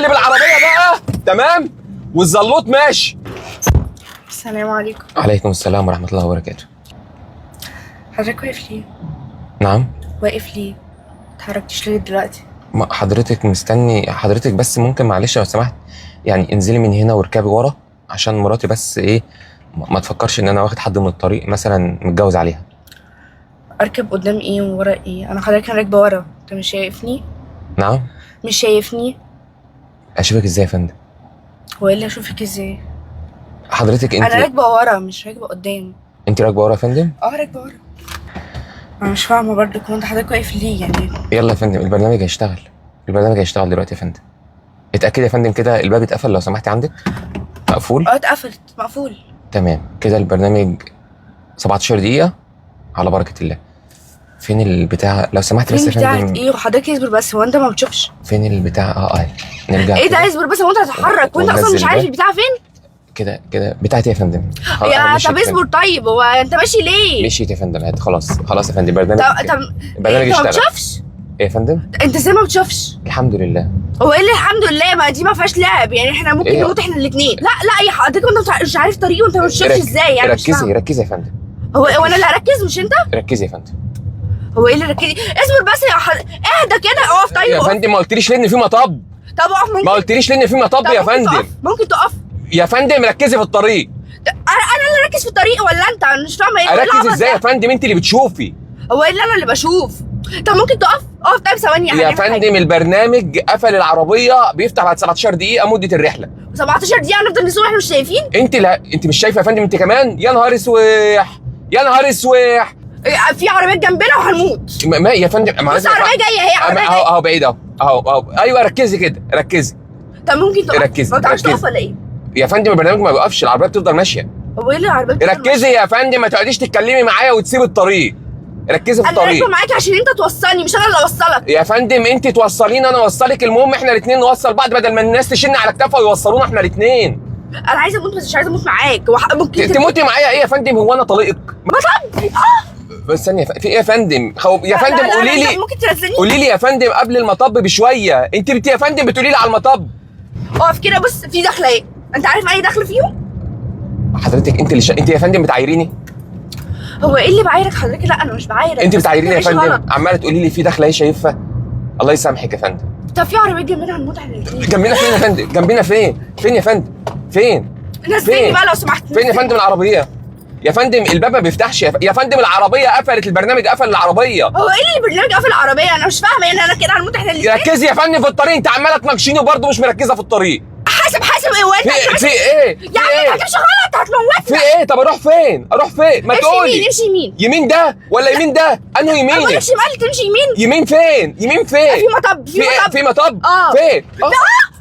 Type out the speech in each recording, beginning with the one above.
اقلب العربيه بقى تمام والزلوط ماشي. السلام عليكم. عليكم السلام ورحمه الله وبركاته. حضرتك واقف ليه؟ نعم. واقف ليه؟ متحركتش ليه دلوقتي؟ ما حضرتك مستني حضرتك، بس ممكن معلش لو سمحت يعني انزلي من هنا واركبي ورا عشان مراتي بس ايه ما تفكرش ان انا واخد حد من الطريق مثلا متجوز عليها. اركب قدام ايه وورا ايه؟ انا حضرتك راكبه ورا، انت مش شايفني؟ نعم. مش شايفني؟ اشوفك ازاي يا فندم؟ هو ايه اللي اشوفك ازاي؟ حضرتك انا انت راكبه ورا مش راكبه قدام. انت راكبه ورا يا فندم؟ راكبه ورا. انا مش فاهمه برضه كنت حضرتك واقف ليه يعني؟ يلا يا فندم البرنامج هيشتغل. البرنامج هيشتغل دلوقتي يا فندم. اتاكد يا فندم كده الباب اتقفل لو سمحتي عندك. مقفول؟ اتقفلت مقفول. تمام كده البرنامج 17 دقيقة على بركة الله. فين البتاع لو سمحت بس فين يا بتاعت فندم؟ ايه وحضرتك اصبر بس، هو انت ما بتشوفش؟ فين البتاع؟ اهي نرجع ايه ده كده. اصبر بس، هو انت هتتحرك وانت اصلا مش عارف البتاع فين؟ كده بتاعتي يا فندم. يا مشيت طب يا اصبر فندم. طيب، هو انت ماشي ليه؟ مشيت يا فندم هات خلاص يا فندم البرنامج. طب البرنامج انت ما اشتغل. بتشوفش؟ ايه يا فندم؟ انت ازاي ما بتشوفش؟ الحمد لله. هو ايه اللي الحمد لله؟ ما دي ما فيهاش لعب يعني، احنا ممكن إيه؟ نموت احنا الاثنين. لا يا حضرتك انت مش عارف طريقه وانت ما بتشوفش ازاي يعني؟ مش فاهمة. ركزي يا فندم. هو انا اللي هركز مش انت؟ ركزي يا فندم. هو ايه اللي ركزي؟ اصبر بس اهدى كده، اقف طيب. يا فندم ما قلتليش ليه ان في مطب؟ طب اقف. ممكن ما قلتليش ليه ان في مطب يا فندم؟ ممكن تقف. يا فندم ركزي في الطريق. انا اللي اركز في الطريق ولا انت؟ انا مش فاهمه ايه اركز ازاي يا فندم؟ انت اللي بتشوفي. هو ايه اللي انا اللي بشوف؟ طب ممكن تقف. طيب ثواني يا فندم البرنامج قفل العربيه بيفتح بعد 17 دقيقه مده الرحله. 17 دقيقه هنفضل نسوق احنا مش شايفين؟ انت مش شايفه يا فندم انت كمان؟ يا نهار اسوح يا نهار اسوح. في عربيات جنبنا وهنموت. ما يا فندم بص عربيه جايه اهي، عربيه جايه اهو بعيد اهو ايوه ركزي كده ركزي. طب ممكن تقف. ركزي ما تعرفش ركزي. تقف ولا ايه؟ يا فندم البرنامج ما بيوقفش، العربيه بتفضل ماشيه. هو ايه اللي العربيات ركزي يا فندم، ما تقعديش تتكلمي معايا وتسيبي الطريق. ركزي في انا الطريق. راكبه معاك عشان انت توصلني مش انا اللي اوصلك. يا فندم انت توصليني انا اوصلك، المهم احنا الاثنين نوصل بعض بدل ما الناس تشن على كتافها ويوصلونا احنا الاثنين. انا عايزه اموت بس مش عايزه اموت معاك. ممكن تموتي معايا ايه يا فندم؟ هو انا طليقك؟ مطب. بس ثانيه في ايه يا فندم؟ يا فندم قولي لي، ممكن تنزلني؟ قولي لي يا فندم قبل المطب بشويه. انت يا فندم بتقولي لي على المطب. اقف كده. بص في دخله ايه؟ انت عارف اي دخل فيهم؟ حضرتك انت انت يا فندم بتعايريني. هو ايه اللي بعايرك حضرتك؟ لا انا مش بعايرك. انت بتعايريني يا ماشي فندم، غلط. عماله تقولي لي في دخله ايه شايفها. الله يسامحك يا فندم. طب في عربيات جنبنا هنموت احنا الاثنين. جنبنا فين يا فندم؟ جنبنا فين؟ فين يا فندم؟ فين؟ نزلني بقى لو سمحت. فين يا فندم العربيه؟ يا فندم الباب ما بيفتحش يا فندم، العربيه قفلت، البرنامج قفل العربيه. هو ايه اللي البرنامج قافل العربيه؟ انا مش فاهمه يعني، انا كده هنموت احنا الاثنين. ركزي يا فندم في الطريق، انت عماله تناقشيني وبرضه مش مركزه في الطريق. حاسب ايه وانت في ايه؟ يا عم انت هتمشي غلط هتموتنا. في ايه؟ طب اروح فين؟ ما تقولي. امشي يمين. يمين ده ولا يمين ده؟ انه يمين؟ انا بقولك شمال تمشي يمين. يمين فين؟ في مطب. في مطب؟ فين؟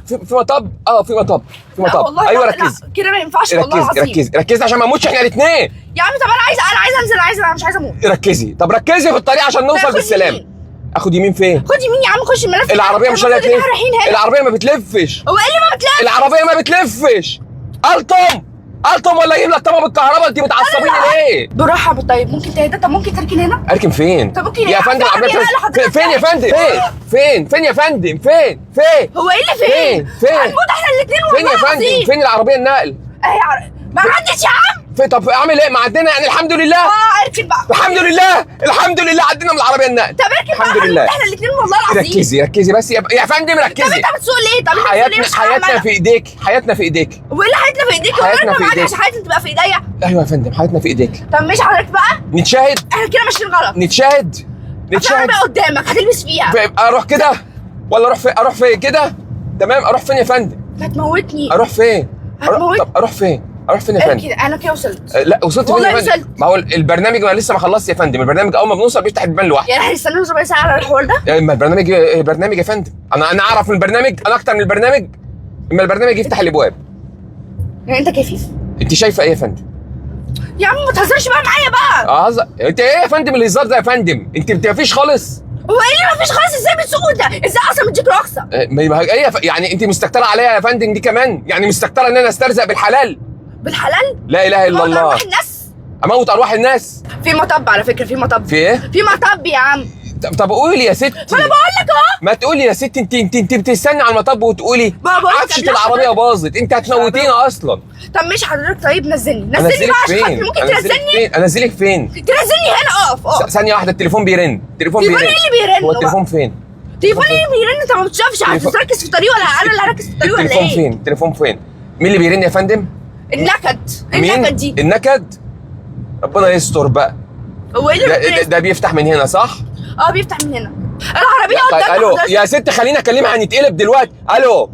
في مطب. في مطب. ايوه ركزي كده ما ينفعش والله العظيم. ركزي عشان ما نموتش احنا الاثنين. يا عم طب انا عايزه انزل، انا مش عايزه اموت. ركزي في الطريق عشان نوصل بالسلام. اخد يمين فين؟ خد يمين يا عم، خش الملف. العربيه مش رايحه تلف. العربيه ما بتلفش. هو ايه اللي ما بتلفش؟ العربيه ما بتلفش. الطم ولا ايه ملطمه بالكهرباء؟ انت بتعصبيني ليه؟ بالراحه. طيب ممكن تهدى؟ طب ممكن تركن هنا؟ اركن فين؟ طب ممكن يا فندم العربيه فين يا فندم؟ فين يا فندم؟ فين؟ هو ايه اللي فين؟ هنموت احنا الاثنين فين يا فندم؟ فين العربيه النقل؟ ما عدتش يا عم. طب اعمل ايه؟ ما عدينا يعني الحمد لله. اركن بقى. الحمد لله عدينا من العربيه النقل. طب اركن بقى. الحمد لله احنا الاثنين والله العظيم. ركزي بس يا فندم ركزي. طب انت بتسوق ليه؟ طب حياتنا في ايديك. وايه اللي حياتنا في ايديك؟ حياتنا في ايديك. عشان حياتنا تبقى في ايديا. ايوه يا فندم حياتنا في ايديك. طب ماشي حضرتك بقى. نتشاهد. احنا كده ماشيين غلط. نتشاهد. بقى قدامك هتلبس فيها. اروح كده ولا اروح فين كده؟ تمام اروح فين يا فندم؟ هتموتني. اروح فين؟ طب اروح فين يا فندم؟ انا كده وصلت. لا وصلت فين يا فندم؟ ما هو البرنامج ما لسه ما خلصش يا فندم، البرنامج اول ما بنوصل بيفتح البيبان لوحده. يعني هنستنى ربع ساعه على الحوار ده؟ ما برنامج يا فندم، انا اعرف من البرنامج، انا اكتر من البرنامج. اما البرنامج يفتح الابواب. يعني انت كيفيف. انت شايفه ايه يا فندم؟ يا عم ما تهزرش بقى معايا بقى. انت ايه يا فندم الهزار ده يا فندم؟ انت مفيش خالص. هو ايه اللي مفيش خالص؟ ازاي بتسوق ده؟ ازاي اصلا مديك رخصه؟ ايه يعني انت مستكتره عليا يا فندم دي كمان؟ يعني مستكتره ان انا استرزق بالحلال؟ بالحلال؟ لا اله الا الله. الناس. اموت ارواح الناس. في مطب على فكره، في مطب. في ايه؟ في مطب يا عم. طب قولي يا ستي. ما انا بقول لك اهو. ما تقولي يا ستي، انت بتستني على المطب وتقولي ما بقولك عفشه قبلها العربيه حضرتك. باظت، انت هتموتينا اصلا. طب ماشي حضرتك، طيب نزلني بقى انزلك عشان خاطري. فين؟ ممكن انزلك تنزلني؟ فين؟ انزلك فين؟ تنزلني هنا. اقف. ثانيه واحده، التليفون بيرن. التليفون تليفون ايه اللي بيرن؟ هو التليفون فين؟ تليفوني ايه اللي بيرن؟ انت ما بتشوفش؟ هتركز في الطريق ولا انا اللي هركز في الطريق ولا التليفون ايه؟ فين؟ التليفون فين؟ مين اللي بيرن يا فندم؟ النكد. مين؟ النكد دي. النكد؟ ربنا يستر بقى. هو ايه اللي ده بيفتح من هنا صح؟ بيفتح من هنا. العربيه طيب قدامك الو حضرتك. يا ست، خليني اكلمها، هنتقلب دلوقتي. الو،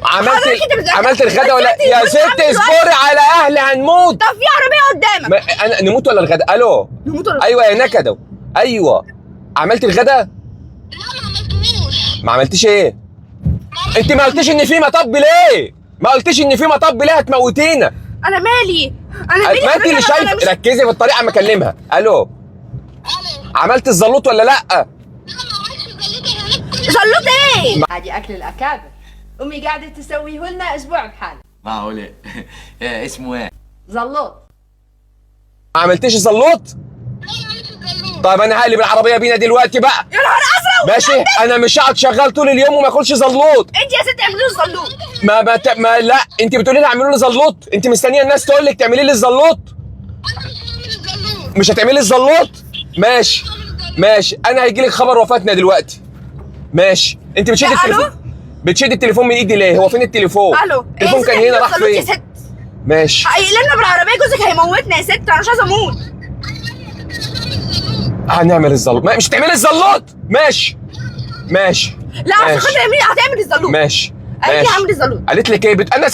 حضرتك انت عملت الغدا ولا بس يا انت ست؟ بتعمل اصبري على اهلي، هنموت. طب في عربيه قدامك. انا نموت ولا الغدا؟ الو. نموت ولا ايوه يا نكدو، ايوه. عملت الغدا؟ لا ما عملتوش. ما عملتيش ايه؟ انت ما قلتيش ان في مطب ليه؟ ما قلتيش ان في مطب ليه؟ هتموتينا. انا مالي. انا مالي ما انت اللي حضرتك، أنا شايفه. مش- ركزي في الطريقه اما اكلمها. الو، الو. عملت الزلوط ولا لا؟ لا ما عملتش زلتها هناك كل زلوت ايه؟ هذه أكل الأكابر. أمي قاعدة تسويه لنا أسبوع بحاله. معقولة؟ اسمه ايه؟ زلوط. ما عملتيش الزلوط؟ لا ما عملتش زلوت. طيب انا هقلب العربيه بينا دلوقتي بقى. يا نهار ازرق. ماشي، انا مش هقعد شغال طول اليوم وما اكلش زلوط. انت يا ست اعملي له زلوت. ما لا، انت بتقولي لي اعملوا لي زلوط، انت مستنيه الناس تقول لك تعملي لي الزلوط؟ انا مش هعمل الزلوت. مش هتعملي الزلوط؟ ماشي ماشي، انا هيجي لك خبر وفاتنا دلوقتي. ماشي، انت بتشدي الو؟ التليفون. بتشدي التليفون من ايدي ليه؟ هو فين التليفون؟ الو. التليفون كان هنا، راح يا فين؟ ست. ماشي، هيقلبنا بالعربيه، جوزك هيموتنا يا ست، انا مش عايزه اموت. هنعمل الزلوط. مش هتعملي الزلوط؟ ماشي ماشي لا عشان ماشي. خاطر هتعمل الزلوت. ماشي قالت لي ماشي. هعمل الزلوت. قالت لك ايه؟ انا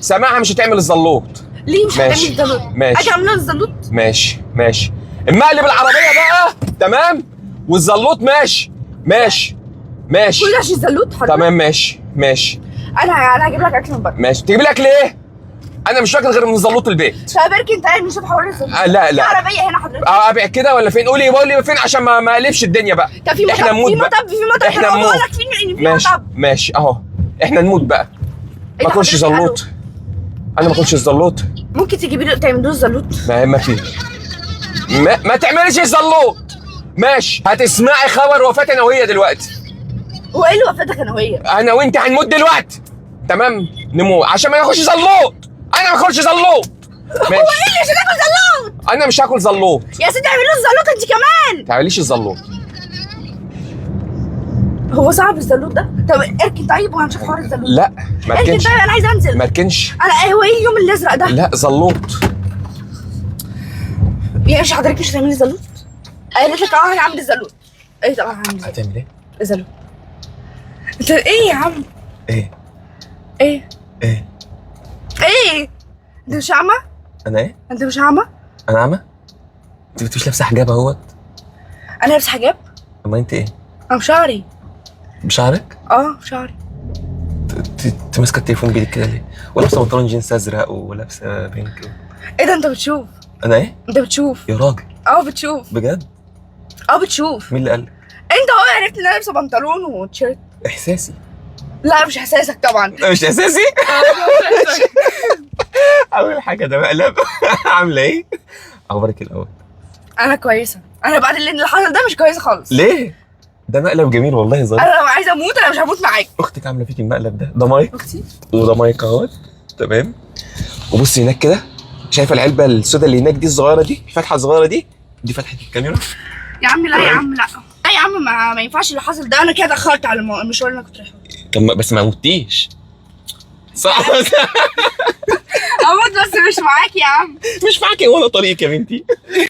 سامعها مش هتعمل الزلوط. ليه مش هتعمل ماشي. الزلوت؟ ماشي. اجي اعمل له الزلوت. ماشي ماشي، اما اقلب العربيه بقى تمام، والزلوط ماشي ماشي ماشي كل ده عشان الزلوت حضرتك. تمام ماشي ماشي انا هجيب لك اكل من بره. ماشي. تجيب لك ليه؟ انا مش واكل غير من زلوط البيت. طب اركن انت قاعد نشوف حوار الزلوت. لا في لا، عربيه هنا حضرتك. ابيع كده ولا فين؟ قولي فين عشان ما اقلبش الدنيا بقى. طب في احنا مطب، نموت في بقى. مطب، في مطب. احنا أنا نموت. بقول لك ان في ماشي مطب. ماشي اهو، احنا نموت بقى. إيه ما ده اكلش حضرتك؟ زلوط. انا ما اكلش الزلوط. ممكن تجيبي له تعملي له الزلوت. ما في. ما تعمليش الزلوط. ماشي، هتسمعي خبر وفاة انا وهي دلوقتي. هو ايه اللي وفاتك انا وهي؟ انا وانت هنموت دلوقتي تمام، نموت عشان ما ناكلش زلوط. انا ما اكلش زلوط. ماشي، هو ايه اللي عشان اكل زلوت؟ انا مش هاكل زلوط. يا ست اعملي له الزلوت انت كمان. ما تعمليش الزلوط. هو صعب الزلوت ده؟ طب اركن طيب وهنشوف حوار الزلوت. لا ما اركن تكنش، طيب، انا عايزه انزل. ما تكنش. انا هو ايه اليوم الازرق ده؟ لا زلوط. يعني مش حضرتك مش هتعملي زلوت؟ قالت لك اه هنعمل الزلوت. ايه طبعا هعمل زلوت. هتعمل ايه؟ زلوت. انت ايه يا عم؟ ايه ايه؟ ايه؟ ايه؟ انت مش اعمى؟ انا ايه؟ انت مش اعمى؟ انا اعمى؟ انت مش لابسه حجاب اهوت؟ انا لابس حجاب؟ اما انت ايه؟ انا بشعري. بشعرك؟ بشعري. انت ماسكه التليفون بايدك كده ليه؟ ولابسه بنطلون جينز ازرق ولابسه بينك. ايه ده انت بتشوف؟ انا ايه؟ انت بتشوف؟ يا راجل بتشوف. بجد؟ بتشوف. مين اللي قال لك؟ انت اهو عرفت ان انا لابسه بنطلون وتيشيرت. احساسي. لا مش احساسك طبعا. مش اساسي. اول حاجه ده مقلب. عامله ايه؟ اخبارك الاول؟ انا كويسه. انا بعد اللي حصل ده مش كويسه خالص. ليه؟ ده مقلب جميل والله ظريف. انا لو عايزه اموت انا مش هموت معاك. اختك عامله فيك المقلب ده مايك اختي. وده مايك اهوت تمام. وبصي هناك كده، شايفه العلبه السوداء اللي هناك دي الصغيره دي، الفتحه الصغيره دي فتحه الكاميرا. يا عم لا يا عم لا. لا يا عم ما ينفعش اللي حصل ده، انا كده اتاخرت على المشوار اللي انا كنت رايحه. طب بس ما متيش صح؟ اموت بس مش معاك يا عم. مش معاكي ولا طريق يا بنتي.